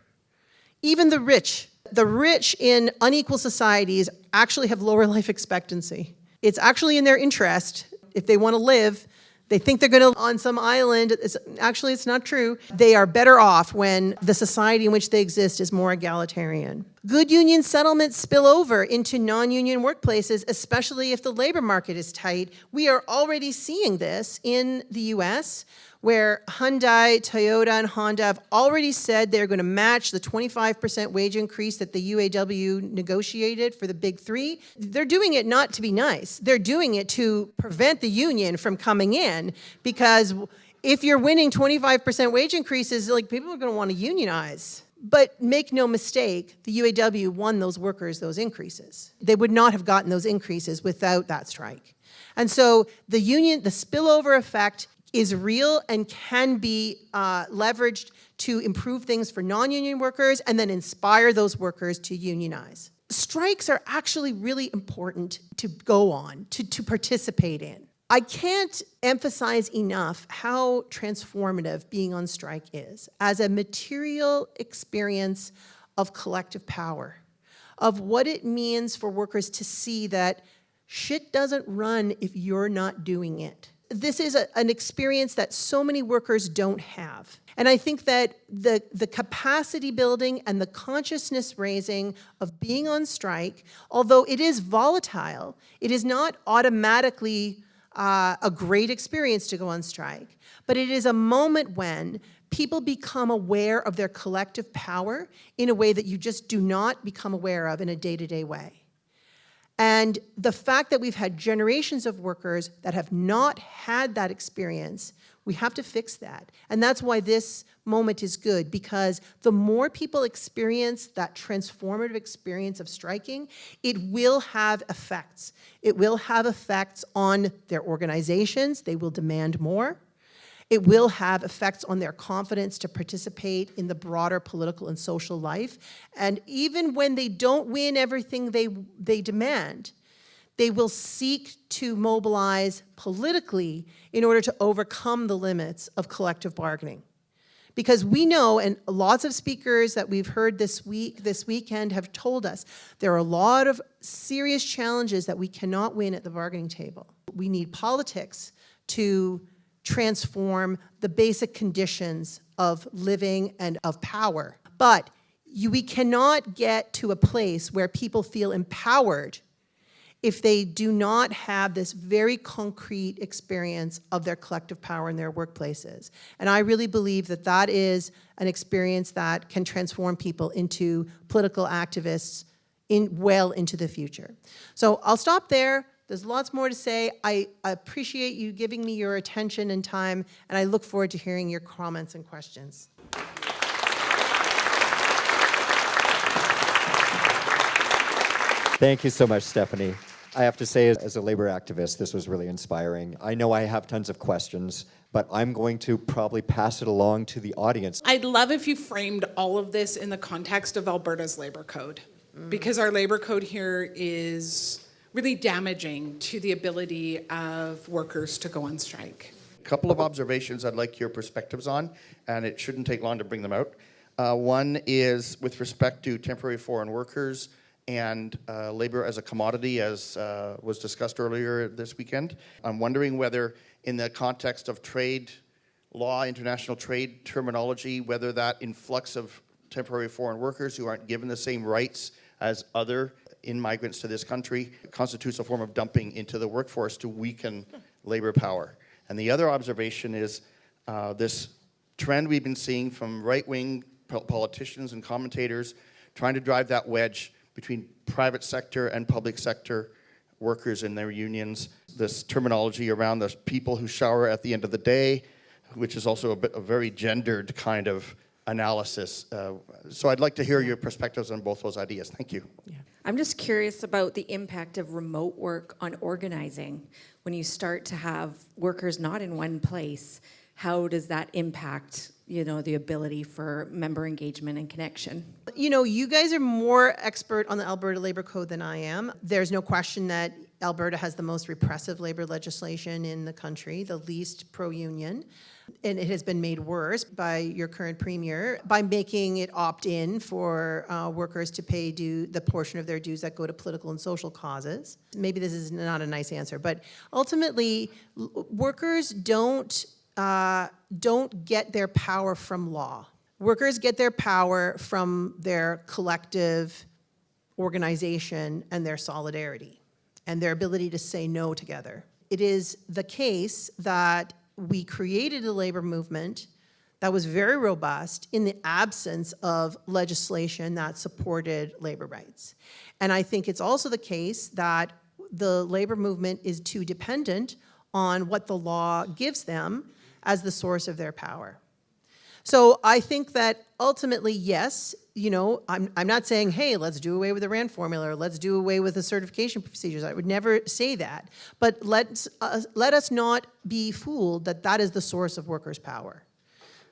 even the rich. The rich in unequal societies actually have lower life expectancy. It's actually in their interest, if they want to live, They think they're going to on some island. Actually, it's not true. They are better off when the society in which they exist is more egalitarian. Good union settlements spill over into non-union workplaces, especially if the labor market is tight. We are already seeing this in the U.S., where Hyundai, Toyota, and Honda have already said they're going to match the 25% wage increase that the UAW negotiated for the big three. They're doing it not to be nice. They're doing it to prevent the union from coming in, because if you're winning 25% wage increases, like, people are going to want to unionize. But make no mistake, the UAW won those workers those increases. They would not have gotten those increases without that strike. And so the spillover effect is real and can be leveraged to improve things for non-union workers and then inspire those workers to unionize. Strikes are actually really important to go on, to participate in. I can't emphasize enough how transformative being on strike is as a material experience of collective power, of what it means for workers to see that shit doesn't run if you're not doing it. This is an experience that so many workers don't have. And I think that the capacity building and the consciousness raising of being on strike, although it is volatile, it is not automatically a great experience to go on strike. But it is a moment when people become aware of their collective power in a way that you just do not become aware of in a day-to-day way. And the fact that we've had generations of workers that have not had that experience, we have to fix that. And that's why this moment is good, because the more people experience that transformative experience of striking, it will have effects. It will have effects on their organizations. They will demand more. It will have effects on their confidence to participate in the broader political and social life. And even when they don't win everything they demand, they will seek to mobilize politically in order to overcome the limits of collective bargaining. Because we know, and lots of speakers that we've heard this weekend have told us, there are a lot of serious challenges that we cannot win at the bargaining table. We need politics to transform the basic conditions of living and of power. But we cannot get to a place where people feel empowered if they do not have this very concrete experience of their collective power in their workplaces. And I really believe that that is an experience that can transform people into political activists well into the future. So I'll stop there. There's lots more to say. I appreciate you giving me your attention and time, and I look forward to hearing your comments and questions. Thank you so much, Stephanie. I have to say, as a labor activist, this was really inspiring. I know I have tons of questions, but I'm going to probably pass it along to the audience. I'd love if you framed all of this in the context of Alberta's labor code, because our labor code here is really damaging to the ability of workers to go on strike. A couple of observations I'd like your perspectives on, and it shouldn't take long to bring them out. One is with respect to temporary foreign workers and labor as a commodity, as was discussed earlier this weekend. I'm wondering whether, in the context of trade law, international trade terminology, whether that influx of temporary foreign workers who aren't given the same rights as other migrants to this country constitutes a form of dumping into the workforce to weaken labor power. And the other observation is this trend we've been seeing from right-wing politicians and commentators trying to drive that wedge between private sector and public sector workers and their unions. This terminology around the people who shower at the end of the day, which is also a very gendered kind of analysis. So I'd like to hear your perspectives on both those ideas. Thank you. Yeah. I'm just curious about the impact of remote work on organizing. When you start to have workers not in one place, how does that impact, the ability for member engagement and connection? You guys are more expert on the Alberta Labor Code than I am. There's no question that Alberta has the most repressive labor legislation in the country, the least pro-union. And it has been made worse by your current premier by making it opt-in for workers to pay the portion of their dues that go to political and social causes. Maybe this is not a nice answer, but ultimately, workers don't get their power from law. Workers get their power from their collective organization and their solidarity and their ability to say no together. It is the case that we created a labor movement that was very robust in the absence of legislation that supported labor rights. And I think it's also the case that the labor movement is too dependent on what the law gives them as the source of their power. So I think that ultimately, yes, I'm not saying, hey, let's do away with the RAND formula or let's do away with the certification procedures. I would never say that. But let us not be fooled that that is the source of workers' power.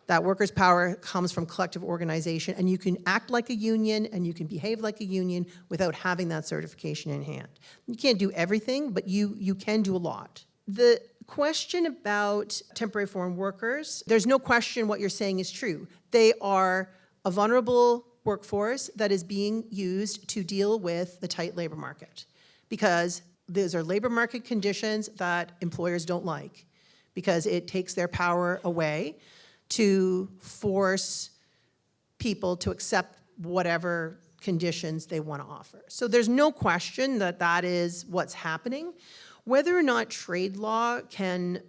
That workers' power comes from collective organization, and you can act like a union and you can behave like a union without having that certification in hand. You can't do everything, but you can do a lot. The question about temporary foreign workers, there's no question what you're saying is true. They are a vulnerable workforce that is being used to deal with the tight labor market, because those are labor market conditions that employers don't like, because it takes their power away to force people to accept whatever conditions they want to offer. So there's no question that that is what's happening. Whether or not trade law can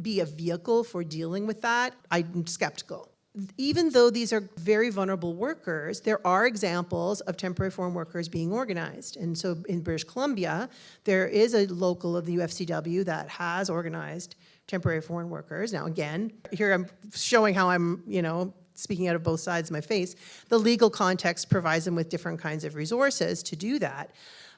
be a vehicle for dealing with that, I'm skeptical. Even though these are very vulnerable workers, there are examples of temporary foreign workers being organized. And so in British Columbia, there is a local of the UFCW that has organized temporary foreign workers. Now again, here I'm showing how I'm, speaking out of both sides of my face. The legal context provides them with different kinds of resources to do that.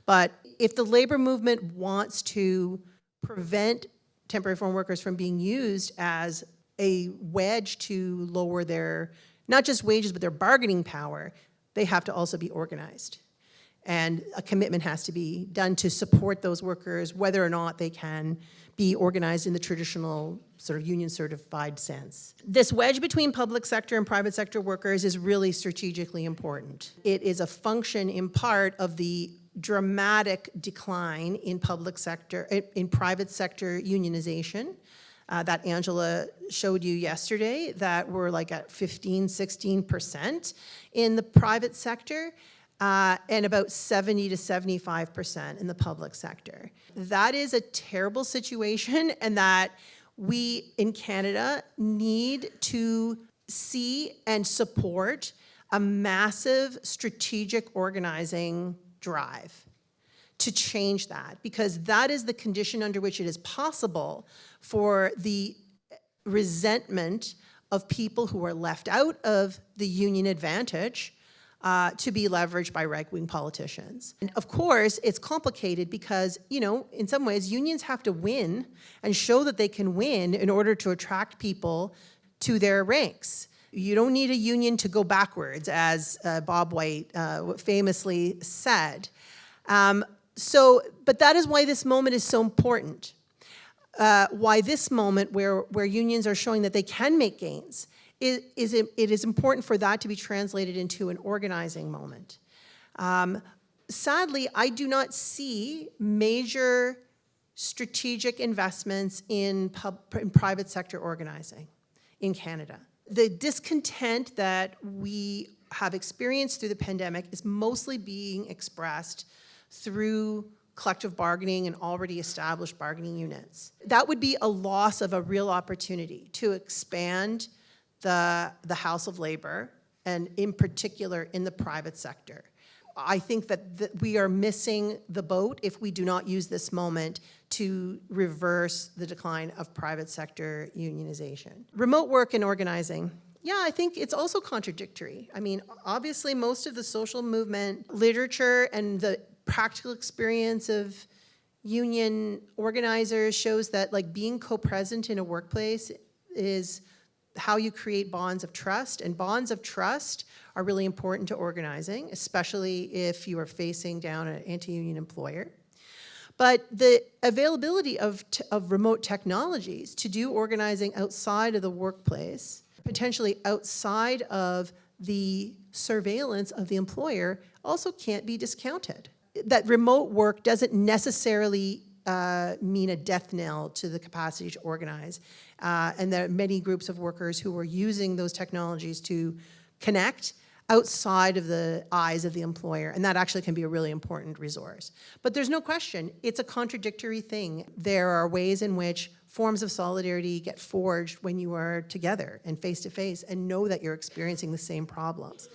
But if the labor movement wants to prevent temporary foreign workers from being used as a wedge to lower their, not just wages, but their bargaining power, they have to also be organized. And a commitment has to be done to support those workers, whether or not they can be organized in the traditional sort of union certified sense. This wedge between public sector and private sector workers is really strategically important. It is a function in part of the dramatic decline in private sector unionization that Angela showed you yesterday, that we're like at 16% in the private sector, and about 70 to 75% in the public sector. That is a terrible situation, and that we in Canada need to see and support a massive strategic organizing drive to change that, because that is the condition under which it is possible for the resentment of people who are left out of the union advantage to be leveraged by right-wing politicians. And of course, it's complicated because, in some ways, unions have to win and show that they can win in order to attract people to their ranks. You don't need a union to go backwards, as Bob White famously said. But that is why this moment is so important. Why this moment where unions are showing that they can make gains, it is important for that to be translated into an organizing moment. Sadly, I do not see major strategic investments in private sector organizing in Canada. The discontent that we have experienced through the pandemic is mostly being expressed through collective bargaining and already established bargaining units. That would be a loss of a real opportunity to expand the House of Labor, and in particular in the private sector. I think that we are missing the boat if we do not use this moment to reverse the decline of private sector unionization. Remote work and organizing. Yeah, I think it's also contradictory. I mean, obviously most of the social movement literature and the practical experience of union organizers shows that being co-present in a workplace is how you create bonds of trust, and bonds of trust are really important to organizing, especially if you are facing down an anti-union employer. But the availability of remote technologies to do organizing outside of the workplace, potentially outside of the surveillance of the employer, also can't be discounted. That remote work doesn't necessarily mean a death knell to the capacity to organize. And there are many groups of workers who are using those technologies to connect outside of the eyes of the employer, and that actually can be a really important resource. But there's no question, it's a contradictory thing. There are ways in which forms of solidarity get forged when you are together and face-to-face and know that you're experiencing the same problems.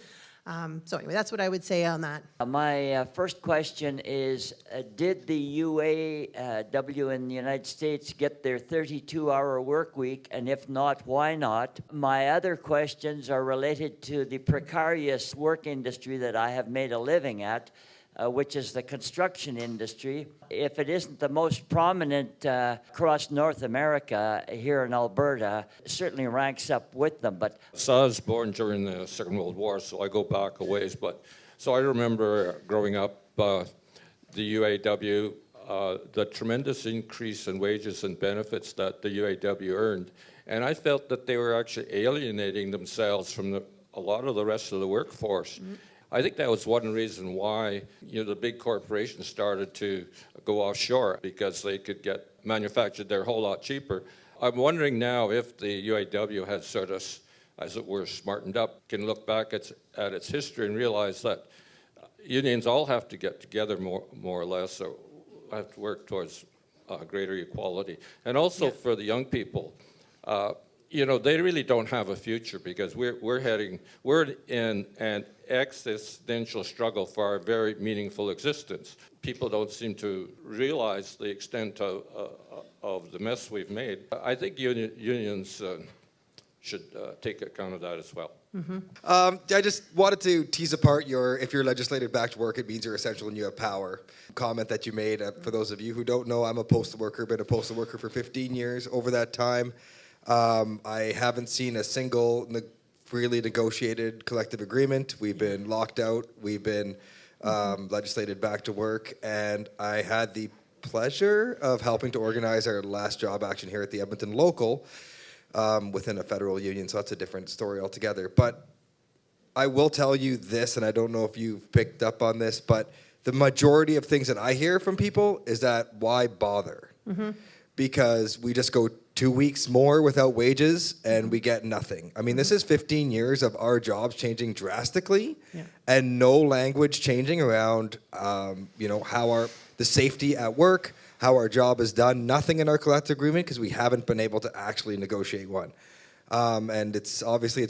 So anyway, that's what I would say on that. My first question is, did the UAW in the United States get their 32-hour work week? And if not, why not? My other questions are related to the precarious work industry that I have made a living at, which is the construction industry. If it isn't the most prominent across North America, here in Alberta, it certainly ranks up with them. But So I was born during the Second World War, so I go back a ways. But so I remember growing up, the UAW, the tremendous increase in wages and benefits that the UAW earned, and I felt that they were actually alienating themselves from a lot of the rest of the workforce. Mm-hmm. I think that was one reason why the big corporations started to go offshore, because they could get manufactured there a whole lot cheaper. I'm wondering now if the UAW has sort of, as it were, smartened up, can look back at its history and realize that unions all have to get together more or less, or have to work towards greater equality. And also for the young people, they really don't have a future, because we're in an existential struggle for our very meaningful existence. People don't seem to realize the extent of the mess we've made. I think unions should take account of that as well. Mm-hmm. I just wanted to tease apart if you're legislated back to work, it means you're essential and you have power. Comment that you made. For those of you who don't know, I'm a postal worker, been a postal worker for 15 years. Over that time, I haven't seen a single freely negotiated collective agreement. We've been locked out. We've been legislated back to work. And I had the pleasure of helping to organize our last job action here at the Edmonton Local within a federal union. So that's a different story altogether. But I will tell you this, and I don't know if you've picked up on this, but the majority of things that I hear from people is that why bother? Mm-hmm. Because we just go 2 weeks more without wages and we get nothing. I mean, this is 15 years of our jobs changing drastically, and no language changing around, how the safety at work, how our job is done. Nothing in our collective agreement, because we haven't been able to actually negotiate one. And it's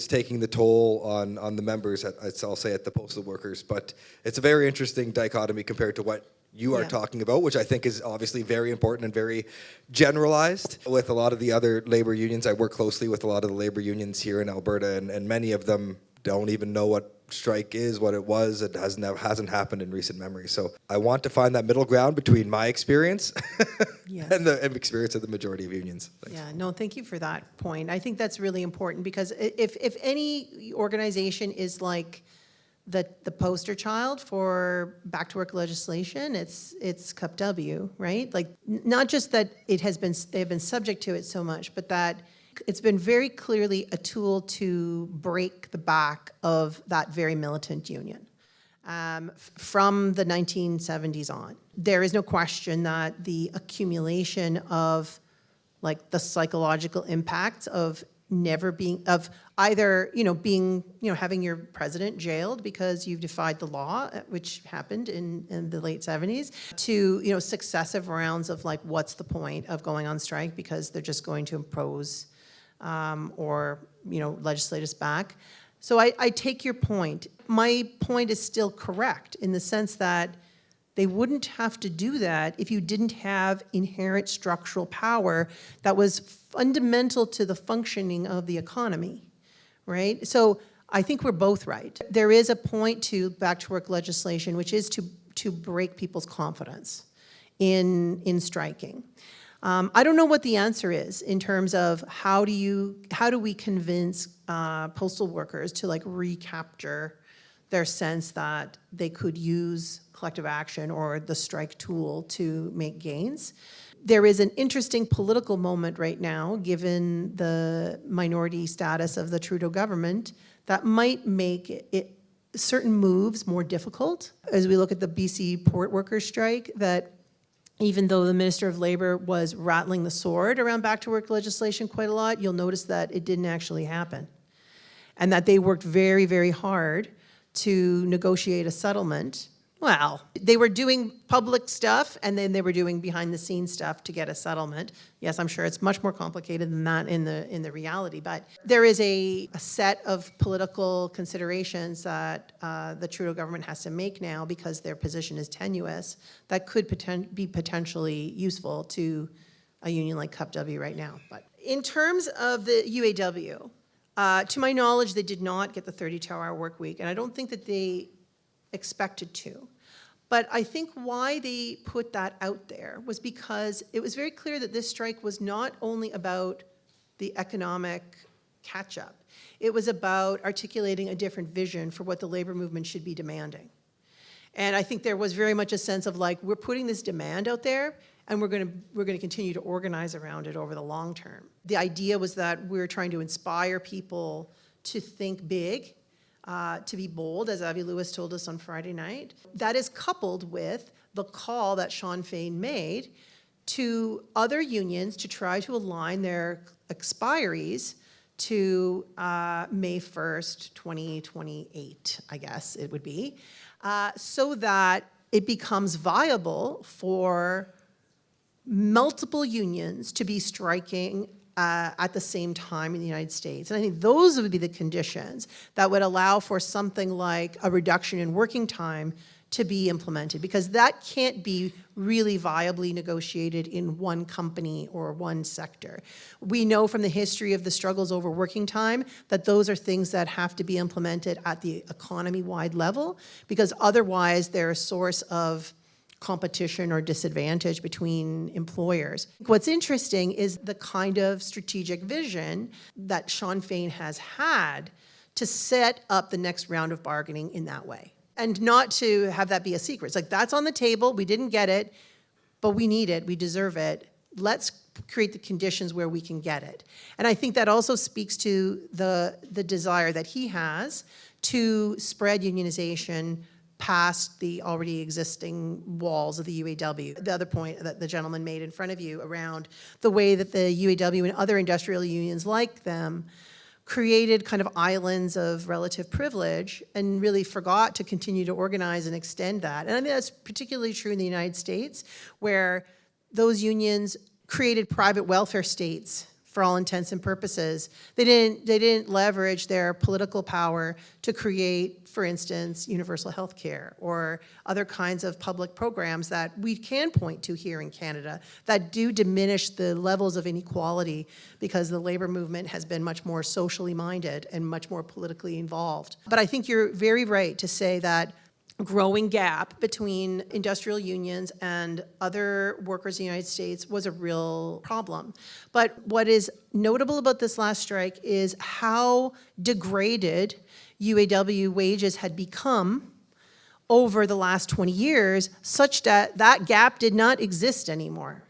taking the toll on the members, I'll say, at the postal workers. But it's a very interesting dichotomy compared to what you are talking about, which I think is obviously very important and very generalized. With a lot of the other labor unions, I work closely with a lot of the labor unions here in Alberta, and many of them don't even know what strike is, what it was. It hasn't happened in recent memory. So I want to find that middle ground between my experience and the experience of the majority of unions. Thanks. Yeah, no, thank you for that point. I think that's really important, because if any organization is like the poster child for back to work legislation, it's CUPW, right? Like, not just that they've been subject to it so much, but that it's been very clearly a tool to break the back of that very militant union from the 1970s on. There is no question that the accumulation of the psychological impacts of having your president jailed because you've defied the law, which happened in the late 70s, to successive rounds of what's the point of going on strike because they're just going to impose or legislate us back. So I take your point. My point is still correct in the sense that they wouldn't have to do that if you didn't have inherent structural power that was fundamental to the functioning of the economy, right? So I think we're both right. There is a point to back to work legislation, which is to break people's confidence in striking. I don't know what the answer is in terms of how do we convince postal workers to recapture their sense that they could use collective action or the strike tool to make gains. There is an interesting political moment right now, given the minority status of the Trudeau government, that might make certain moves more difficult. As we look at the BC port workers strike, that even though the Minister of Labour was rattling the sword around back-to-work legislation quite a lot, you'll notice that it didn't actually happen. And that they worked very, very hard to negotiate a settlement. Well, they were doing public stuff, and then they were doing behind-the-scenes stuff to get a settlement. Yes, I'm sure it's much more complicated than that in the reality, but there is a set of political considerations that the Trudeau government has to make now because their position is tenuous that could be potentially useful to a union like CUPW right now. But in terms of the UAW, to my knowledge, they did not get the 32-hour work week, and I don't think that they expected to. But I think why they put that out there was because it was very clear that this strike was not only about the economic catch-up. It was about articulating a different vision for what the labor movement should be demanding. And I think there was very much a sense of like, we're putting this demand out there, and we're going to continue to organize around it over the long term. The idea was that we're trying to inspire people to think big, to be bold, as Avi Lewis told us on Friday night. That is coupled with the call that Sean Fain made to other unions to try to align their expiries to May 1st, 2028, I guess it would be, so that it becomes viable for multiple unions to be striking at the same time in the United States. And I think those would be the conditions that would allow for something like a reduction in working time to be implemented, because that can't be really viably negotiated in one company or one sector. We know from the history of the struggles over working time that those are things that have to be implemented at the economy-wide level, because otherwise they're a source of competition or disadvantage between employers. What's interesting is the kind of strategic vision that Sean Fain has had to set up the next round of bargaining in that way. And not to have that be a secret. It's like, that's on the table, we didn't get it, but we need it, we deserve it. Let's create the conditions where we can get it. And I think that also speaks to the desire that he has to spread unionization past the already existing walls of the UAW. The other point that the gentleman made in front of you around the way that the UAW and other industrial unions like them created kind of islands of relative privilege and really forgot to continue to organize and extend that. And I think that's particularly true in the United States, where those unions created private welfare states for all intents and purposes. They didn't leverage their political power to create, for instance, universal health care or other kinds of public programs that we can point to here in Canada that do diminish the levels of inequality, because the labor movement has been much more socially minded and much more politically involved. But I think you're very right to say that growing gap between industrial unions and other workers in the United States was a real problem. But what is notable about this last strike is how degraded UAW wages had become over the last 20 years, such that that gap did not exist anymore.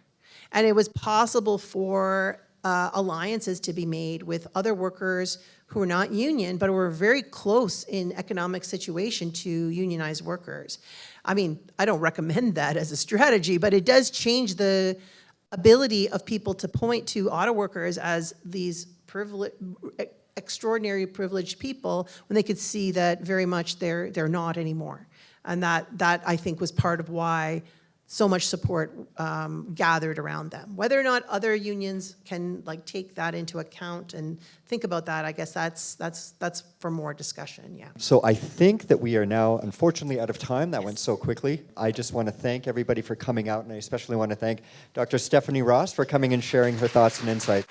And it was possible for alliances to be made with other workers who are not union, but who are very close in economic situation to unionized workers. I mean, I don't recommend that as a strategy, but it does change the ability of people to point to auto workers as these extraordinary privileged people when they could see that very much they're not anymore. And that I think was part of why so much support gathered around them. Whether or not other unions can take that into account and think about that, I guess that's for more discussion, yeah. So I think that we are now, unfortunately, out of time. That went so quickly. I just want to thank everybody for coming out, and I especially want to thank Dr. Stephanie Ross for coming and sharing her thoughts and insight.